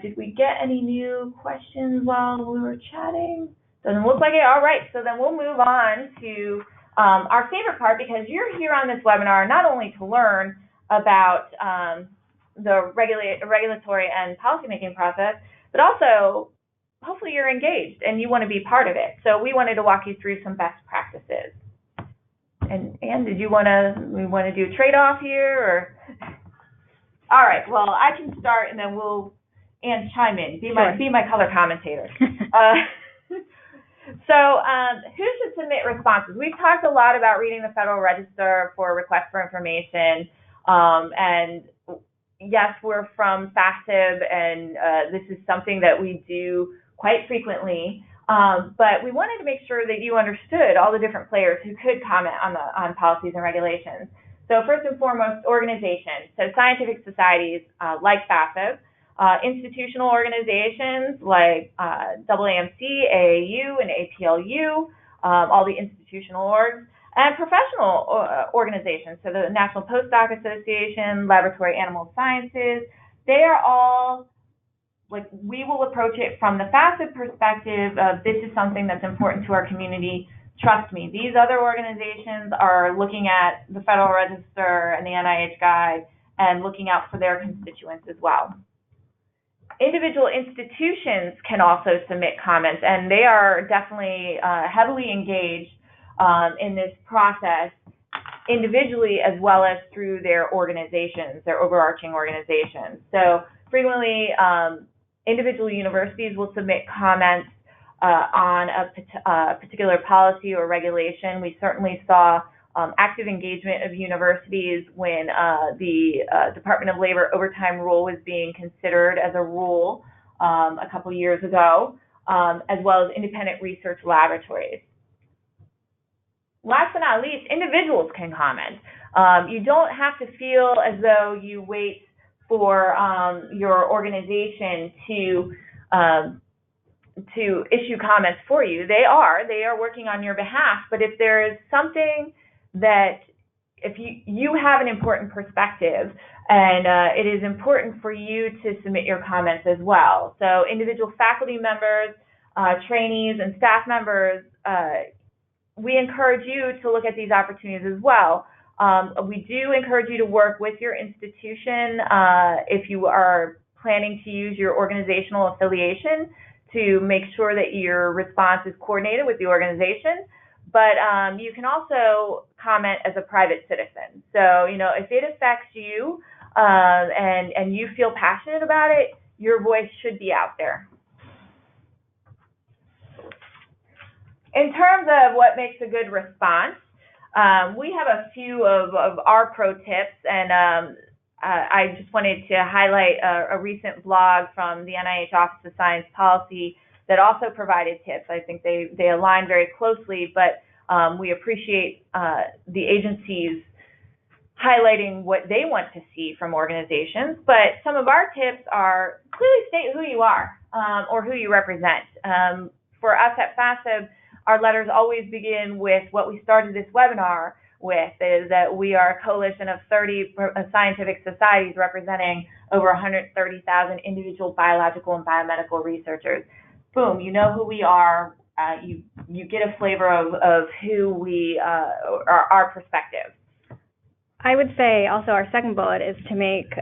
Did we get any new questions while we were chatting? Doesn't look like it. All right, so then we'll move on to our favorite part, because you're here on this webinar not only to learn about the regulatory and policymaking process, but also hopefully you're engaged and you want to be part of it. So we wanted to walk you through some best practices. And Anne, we want to do a trade-off here, or? All right, well, I can start and then Anne, chime in, be my color commentator. So who should submit responses? We've talked a lot about reading the Federal Register for requests for information, and yes, we're from FASEB, and this is something that we do quite frequently, but we wanted to make sure that you understood all the different players who could comment on policies and regulations. So first and foremost, organizations. So scientific societies like FASEB, institutional organizations like AAMC, AAU, and APLU, all the institutional orgs, and professional organizations, so the National Postdoc Association, Laboratory Animal Sciences. They are all, we will approach it from the FASEB perspective of this is something that's important to our community. Trust me, these other organizations are looking at the Federal Register and the NIH Guide and looking out for their constituents as well. Individual institutions can also submit comments, and they are definitely heavily engaged in this process individually as well as through their organizations, their overarching organizations. So frequently, individual universities will submit comments on a particular policy or regulation. We certainly saw active engagement of universities when the Department of Labor overtime rule was being considered as a rule a couple years ago, as well as independent research laboratories. Last but not least, individuals can comment. You don't have to feel as though you wait for your organization to issue comments for you. They are working on your behalf, but if there is something that, if you have an important perspective, and it is important for you to submit your comments as well. So individual faculty members, trainees, and staff members, we encourage you to look at these opportunities as well. We do encourage you to work with your institution if you are planning to use your organizational affiliation to make sure that your response is coordinated with the organization. But you can also comment as a private citizen. So, if it affects you and you feel passionate about it, your voice should be out there. In terms of what makes a good response, we have a few of our pro tips, and I just wanted to highlight a recent blog from the NIH Office of Science Policy that also provided tips. I think they align very closely, but we appreciate the agencies highlighting what they want to see from organizations. But some of our tips are clearly state who you are or who you represent. For us at FASEB, our letters always begin with what we started this webinar with, is that we are a coalition of 30 scientific societies representing over 130,000 individual biological and biomedical researchers. Boom, you know who we are. You get a flavor of who we are, our perspective. I would say also our second bullet is to make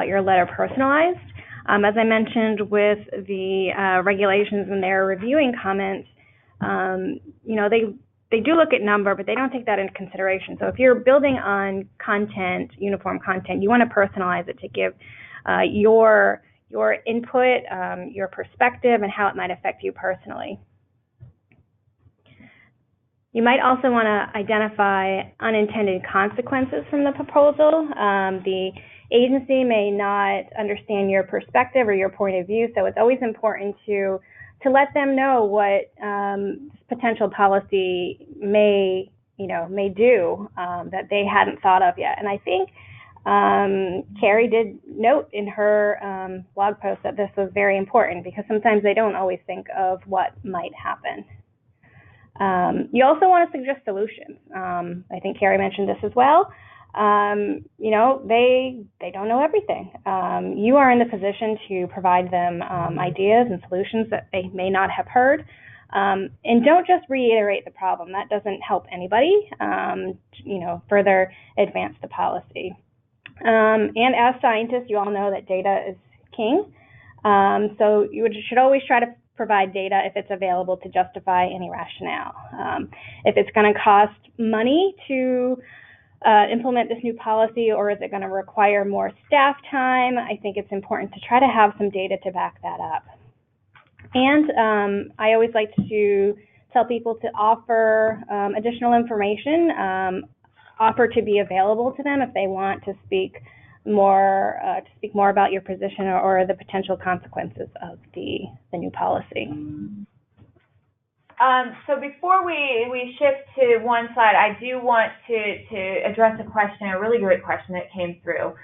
your letter personalized. As I mentioned with the regulations when they're reviewing comments, they do look at number, but they don't take that into consideration. So if you're building on content, uniform content, you want to personalize it to give your input, your perspective, and how it might affect you personally. You might also want to identify unintended consequences from the proposal. The agency may not understand your perspective or your point of view, so it's always important to let them know what potential policy may do that they hadn't thought of yet. And I think Carrie did note in her blog post that this was very important, because sometimes they don't always think of what might happen. You also want to suggest solutions. I think Carrie mentioned this as well. They don't know everything. You are in the position to provide them ideas and solutions that they may not have heard. And don't just reiterate the problem. That doesn't help anybody, further advance the policy. And as scientists, you all know that data is king. So you should always try to provide data if it's available to justify any rationale. If it's going to cost money to implement this new policy, or is it going to require more staff time, I think it's important to try to have some data to back that up. And I always like to tell people to offer additional information, offer to be available to them if they want to speak more about your position or the potential consequences of the new policy. So before we shift to one slide, I do want to address a really great question that came through.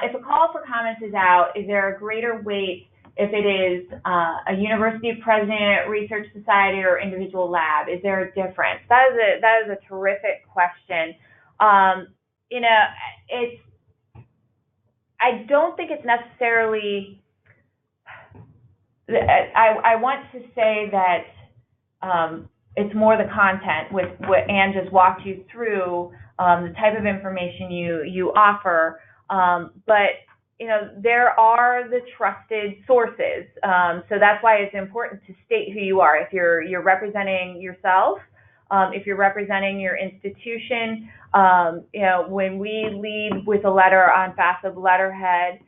If a call for comments is out, is there a greater weight if it is a university president, research society, or individual lab? Is there a difference? That is a terrific question. I don't think it's necessarily. I want to say that it's more the content with what Anne just walked you through, the type of information you offer. But there are the trusted sources. So that's why it's important to state who you are. If you're representing yourself, if you're representing your institution, when we lead with a letter on FASEB letterhead,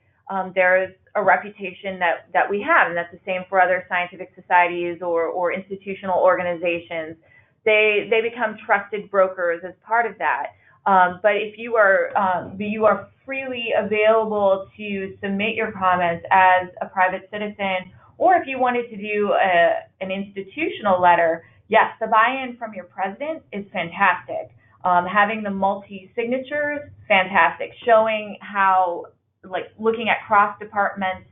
there's a reputation that we have, and that's the same for other scientific societies or institutional organizations. They become trusted brokers as part of that. But if you are freely available to submit your comments as a private citizen, or if you wanted to do an institutional letter, yes, the buy-in from your president is fantastic. Having the multi-signatures, fantastic. Showing how, looking at cross departments,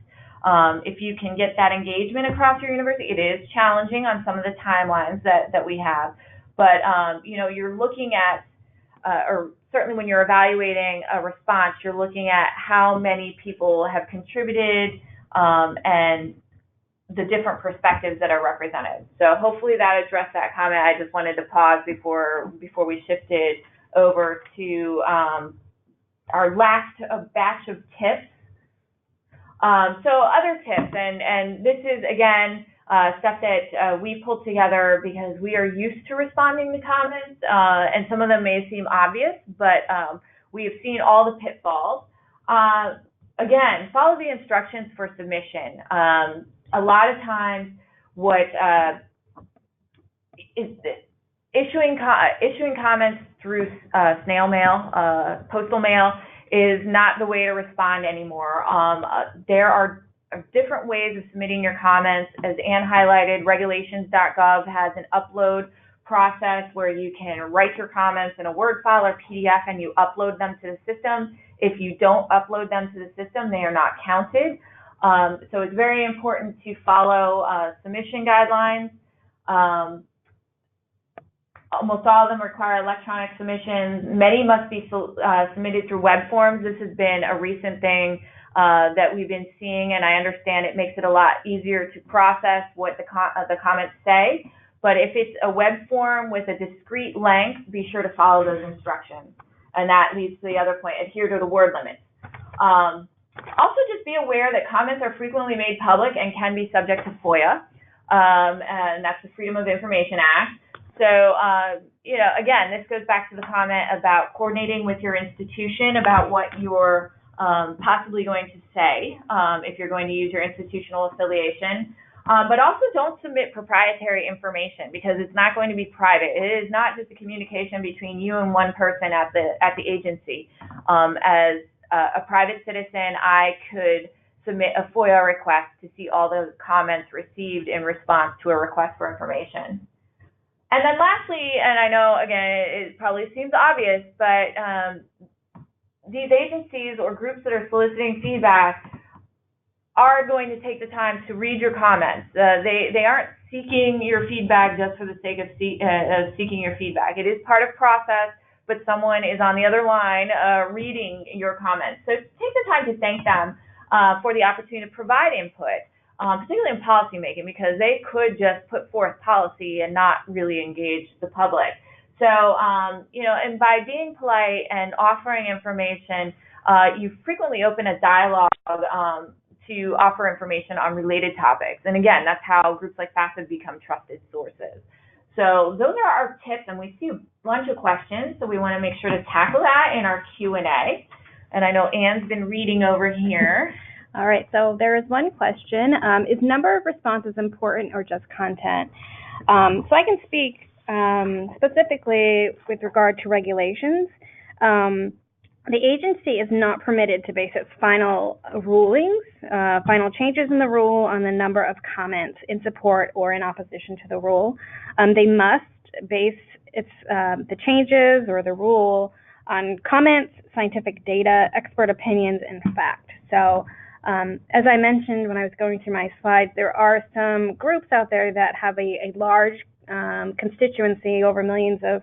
if you can get that engagement across your university, it is challenging on some of the timelines that we have. But, you're looking at, or certainly when you're evaluating a response, you're looking at how many people have contributed and the different perspectives that are represented. So hopefully that addressed that comment. I just wanted to pause before we shifted over to our last batch of tips. So other tips, and this is, again, stuff that we pulled together because we are used to responding to comments, and some of them may seem obvious, but we have seen all the pitfalls. Again, follow the instructions for submission. A lot of times, what is issuing comments through snail mail, postal mail, is not the way to respond anymore. There are different ways of submitting your comments. As Anne highlighted, regulations.gov has an upload process where you can write your comments in a Word file or PDF and you upload them to the system. If you don't upload them to the system, they are not counted. So it's very important to follow submission guidelines. Almost all of them require electronic submissions. Many must be submitted through web forms. This has been a recent thing that we've been seeing, and I understand it makes it a lot easier to process what the comments say. But if it's a web form with a discrete length, be sure to follow those instructions. And that leads to the other point: adhere to the word limits. Also, just be aware that comments are frequently made public and can be subject to FOIA, and that's the Freedom of Information Act. So, again, this goes back to the comment about coordinating with your institution about what you're possibly going to say if you're going to use your institutional affiliation. But also don't submit proprietary information because it's not going to be private. It is not just a communication between you and one person at the agency. As a private citizen, I could submit a FOIA request to see all the comments received in response to a request for information. And then lastly, and I know, again, it probably seems obvious, but these agencies or groups that are soliciting feedback are going to take the time to read your comments. They aren't seeking your feedback just for the sake of seeking your feedback. It is part of process, but someone is on the other line reading your comments. So take the time to thank them for the opportunity to provide input. Particularly in policymaking, because they could just put forth policy and not really engage the public. So, and by being polite and offering information, you frequently open a dialogue to offer information on related topics. And again, that's how groups like FASEB become trusted sources. So those are our tips, and we see a bunch of questions, so we want to make sure to tackle that in our Q&A. And I know Anne's been reading over here. All right, so there is one question. Is number of responses important or just content? So I can speak specifically with regard to regulations. The agency is not permitted to base its final rulings, final changes in the rule on the number of comments in support or in opposition to the rule. They must base the changes or the rule on comments, scientific data, expert opinions, and fact. So as I mentioned when I was going through my slides, there are some groups out there that have a large constituency, over millions of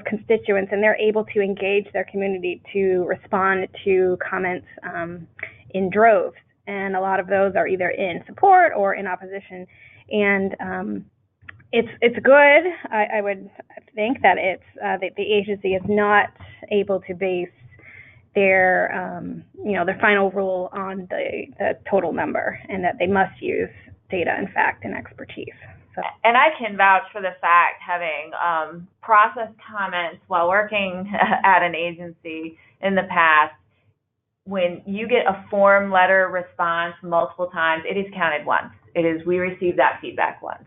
constituents, and they're able to engage their community to respond to comments in droves. And a lot of those are either in support or in opposition. And it's good. I would think that the agency is not able to base their their final rule on the total number, and that they must use data and fact and expertise. So. And I can vouch for the fact, having processed comments while working at an agency in the past, when you get a form letter response multiple times, it is counted once. It is, we received that feedback once.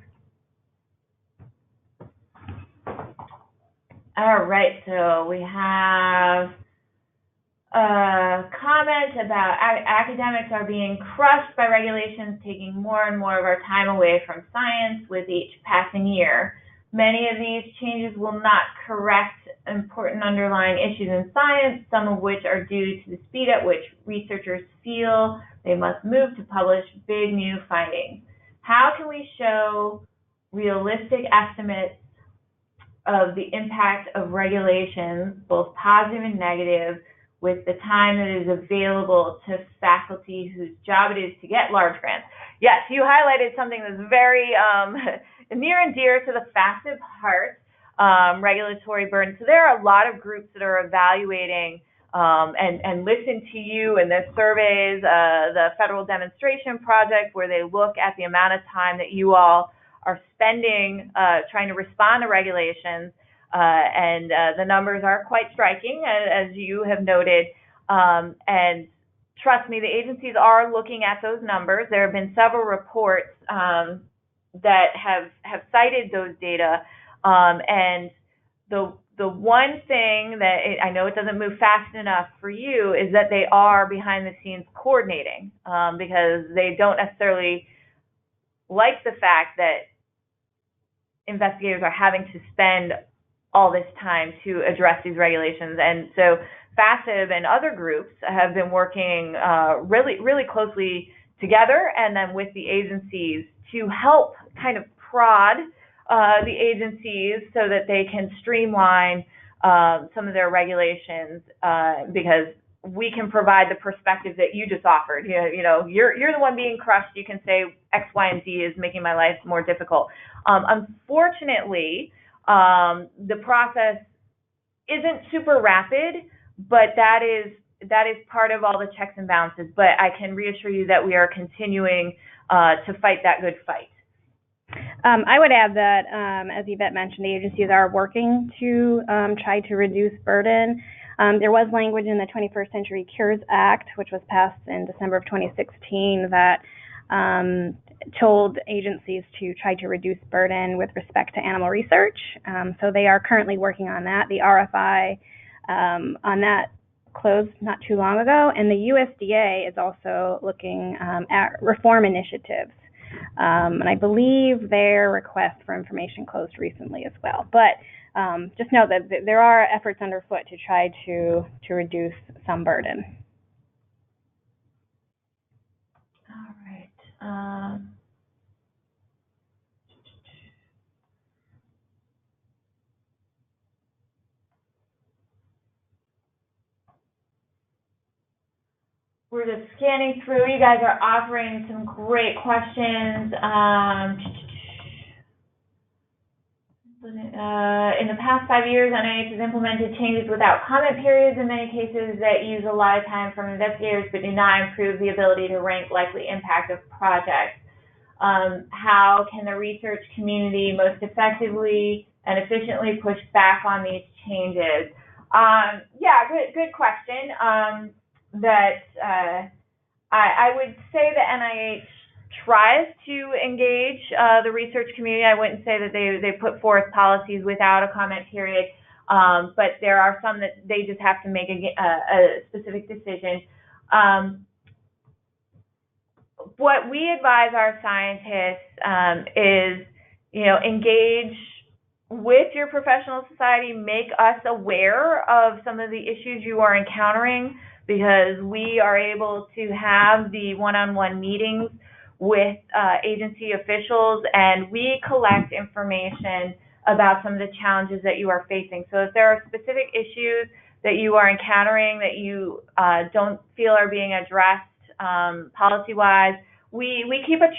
All right, so we have a comment about academics are being crushed by regulations, taking more and more of our time away from science with each passing year. Many of these changes will not correct important underlying issues in science, some of which are due to the speed at which researchers feel they must move to publish big new findings. How can we show realistic estimates of the impact of regulations, both positive and negative, with the time that is available to faculty whose job it is to get large grants? Yes, you highlighted something that's very near and dear to the FASEB heart, regulatory burden. So there are a lot of groups that are evaluating and listen to you in the surveys, the Federal Demonstration Project, where they look at the amount of time that you all are spending trying to respond to regulations, and the numbers are quite striking, as you have noted. And trust me, the agencies are looking at those numbers. There have been several reports that have cited those data, and the one thing that I know it doesn't move fast enough for you is that they are behind the scenes coordinating, because they don't necessarily like the fact that investigators are having to spend all this time to address these regulations. And so FASEB and other groups have been working really closely together, and then with the agencies, to help kind of prod the agencies so that they can streamline some of their regulations, because we can provide the perspective that you just offered. You know, you're the one being crushed. You can say X, Y, and Z is making my life more difficult. Unfortunately, the process isn't super rapid, but that is part of all the checks and balances. But I can reassure you that we are continuing to fight that good fight. I would add that, as Yvette mentioned, the agencies are working to try to reduce burden. There was language in the 21st Century Cures Act, which was passed in December of 2016, that told agencies to try to reduce burden with respect to animal research. So they are currently working on that. The RFI on that closed not too long ago, and the USDA is also looking at reform initiatives. And I believe their request for information closed recently as well. But just know that there are efforts underfoot to try to reduce some burden. All right. We're just scanning through. You guys are offering some great questions. In the past 5 years, NIH has implemented changes without comment periods in many cases that use a lot of time from investigators but do not improve the ability to rank likely impact of projects. How can the research community most effectively and efficiently push back on these changes? Yeah, good question. I would say that NIH tries to engage the research community. I wouldn't say that they put forth policies without a comment period, but there are some that they just have to make a specific decision. What we advise our scientists is, engage with your professional society, make us aware of some of the issues you are encountering, because we are able to have the one-on-one meetings with agency officials, and we collect information about some of the challenges that you are facing. So if there are specific issues that you are encountering that you don't feel are being addressed policy-wise, we keep a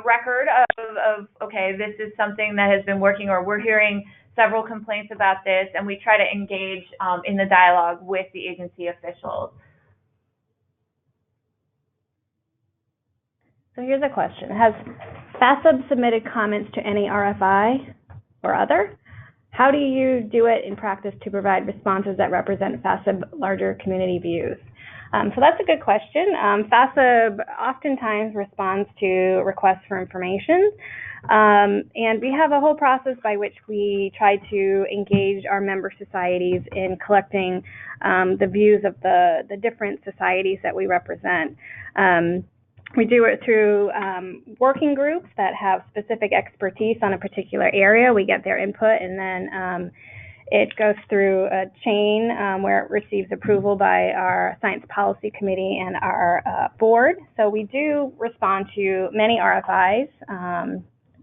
record of, okay, this is something that has been working, or we're hearing several complaints about this, and we try to engage in the dialogue with the agency officials. So here's a question. Has FASEB submitted comments to any RFI or other? How do you do it in practice to provide responses that represent FASEB larger community views? So that's a good question. FASEB oftentimes responds to requests for information, and we have a whole process by which we try to engage our member societies in collecting the views of the different societies that we represent. We do it through working groups that have specific expertise on a particular area. We get their input, and then it goes through a chain where it receives approval by our Science Policy Committee and our board. So we do respond to many RFIs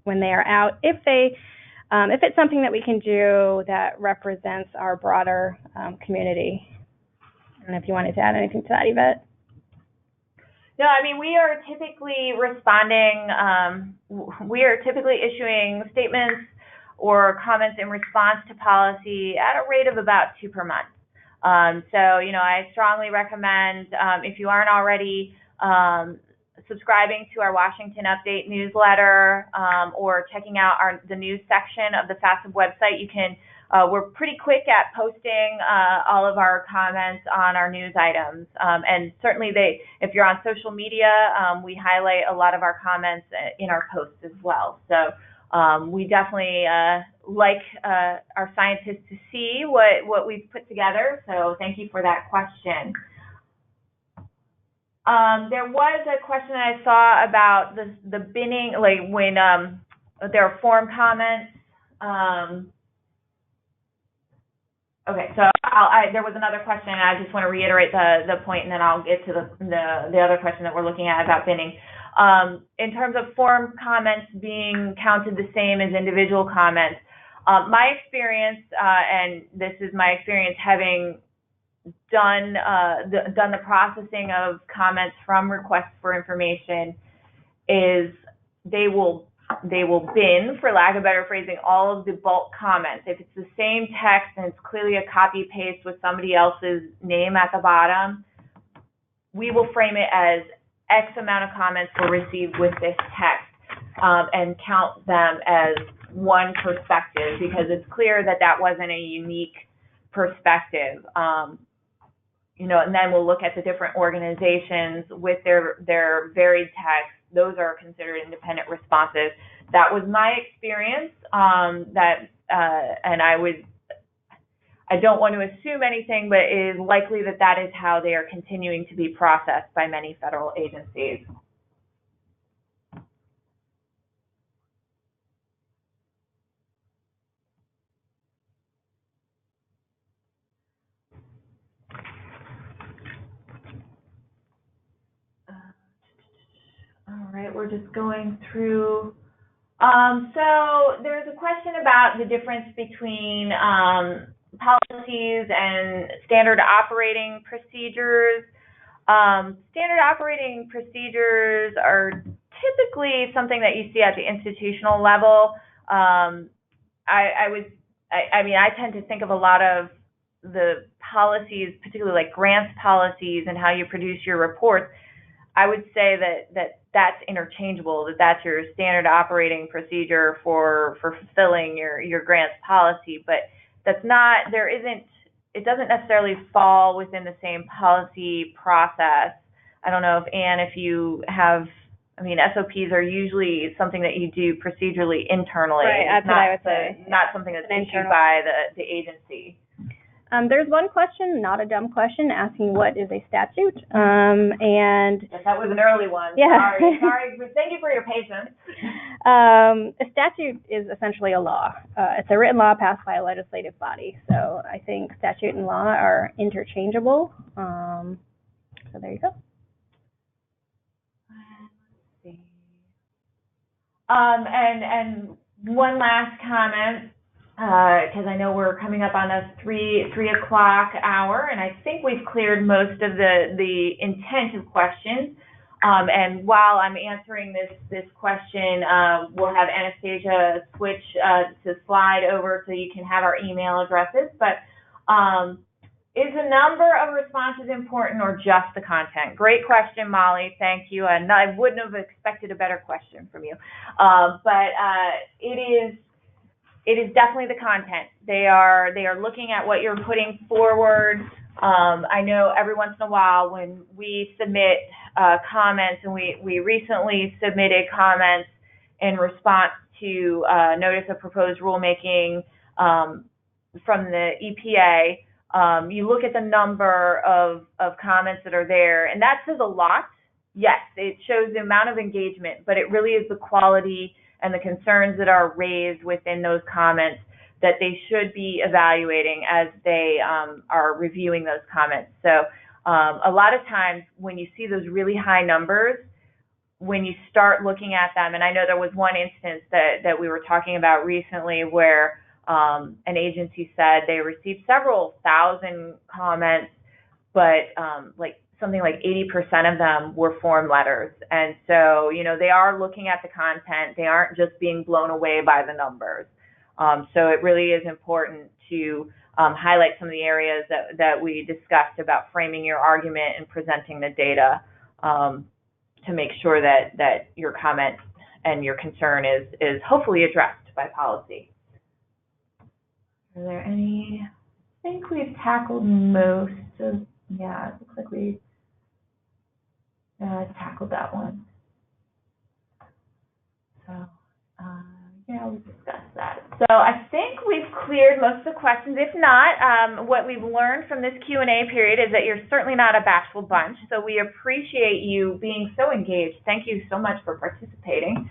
when they are out, if it's something that we can do that represents our broader community. I don't know if you wanted to add anything to that, Yvette. No, I mean, we are typically responding, we are typically issuing statements or comments in response to policy at a rate of about 2 per month. So, you know, I strongly recommend, if you aren't already subscribing to our Washington Update newsletter or checking out the news section of the FASEB website, you can, we're pretty quick at posting all of our comments on our news items. And certainly if you're on social media, we highlight a lot of our comments in our posts as well. So we definitely like our scientists to see what we've put together. So thank you for that question. There was a question I saw about the binning, like when there are form comments. Okay, so there was another question, and I just want to reiterate the point, and then I'll get to the other question that we're looking at about binning. In terms of form comments being counted the same as individual comments, my experience, and this is my experience having done the processing of comments from requests for information, is they will bin, for lack of better phrasing, all of the bulk comments. If it's the same text and it's clearly a copy paste with somebody else's name at the bottom, we will frame it as X amount of comments were received with this text and count them as one perspective, because it's clear that that wasn't a unique perspective. You know, and then we'll look at the different organizations with their varied text. Those are considered independent responses. That was my experience. And I don't want to assume anything, but it is likely that that is how they are continuing to be processed by many federal agencies. All right, we're just going through. So there's a question about the difference between policies and standard operating procedures. Standard operating procedures are typically something that you see at the institutional level. I mean, I tend to think of a lot of the policies, particularly like grants policies and how you produce your reports. I would say that's interchangeable, that's your standard operating procedure for fulfilling your grants policy, but that's not, it doesn't necessarily fall within the same policy process. I don't know if, Anne, if you have, I mean, SOPs are usually something that you do procedurally internally. Right, that's what I would say. Not something that's issued by the agency. There's one question, not a dumb question, asking what is a statute, and yes, that was an early one. Yeah. Sorry. Thank you for your patience. A statute is essentially a law. It's a written law passed by a legislative body. So I think statute and law are interchangeable. So there you go. Let's see. And one last comment. Because I know we're coming up on a 3 o'clock hour, and I think we've cleared most of the intent of questions. And while I'm answering this question, we'll have Anastasia switch to slide over so you can have our email addresses. But is the number of responses important or just the content? Great question, Molly. Thank you. And I wouldn't have expected a better question from you. But it is definitely the content. They are looking at what you're putting forward. I know every once in a while when we submit comments, and we recently submitted comments in response to notice of proposed rulemaking from the EPA, you look at the number of comments that are there, and that says a lot. Yes, it shows the amount of engagement, but it really is the quality and the concerns that are raised within those comments that they should be evaluating as they are reviewing those comments. So a lot of times when you see those really high numbers, when you start looking at them, and I know there was one instance that we were talking about recently where an agency said they received several thousand comments, but something like 80% of them were form letters. And so, they are looking at the content. They aren't just being blown away by the numbers. So it really is important to highlight some of the areas that we discussed about framing your argument and presenting the data to make sure that your comment and your concern is hopefully addressed by policy. Are there any? I think we've tackled most of, yeah, it looks like we tackled that one. So, yeah, we discussed that. So I think we've cleared most of the questions. If not, what we've learned from this Q&A period is that you're certainly not a bashful bunch. So we appreciate you being so engaged. Thank you so much for participating.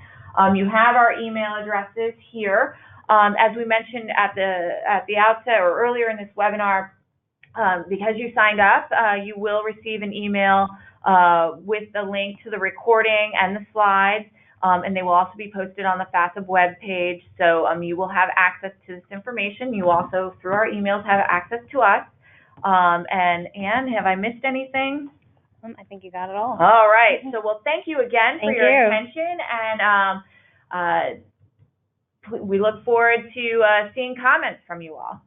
You have our email addresses here. As we mentioned at the outset or earlier in this webinar, because you signed up, you will receive an email with the link to the recording and the slides. And they will also be posted on the FASEB webpage, so you will have access to this information. You also, through our emails, have access to us. And Anne, have I missed anything? I think you got it all. All right. So, well, thank you again for your attention, and we look forward to seeing comments from you all.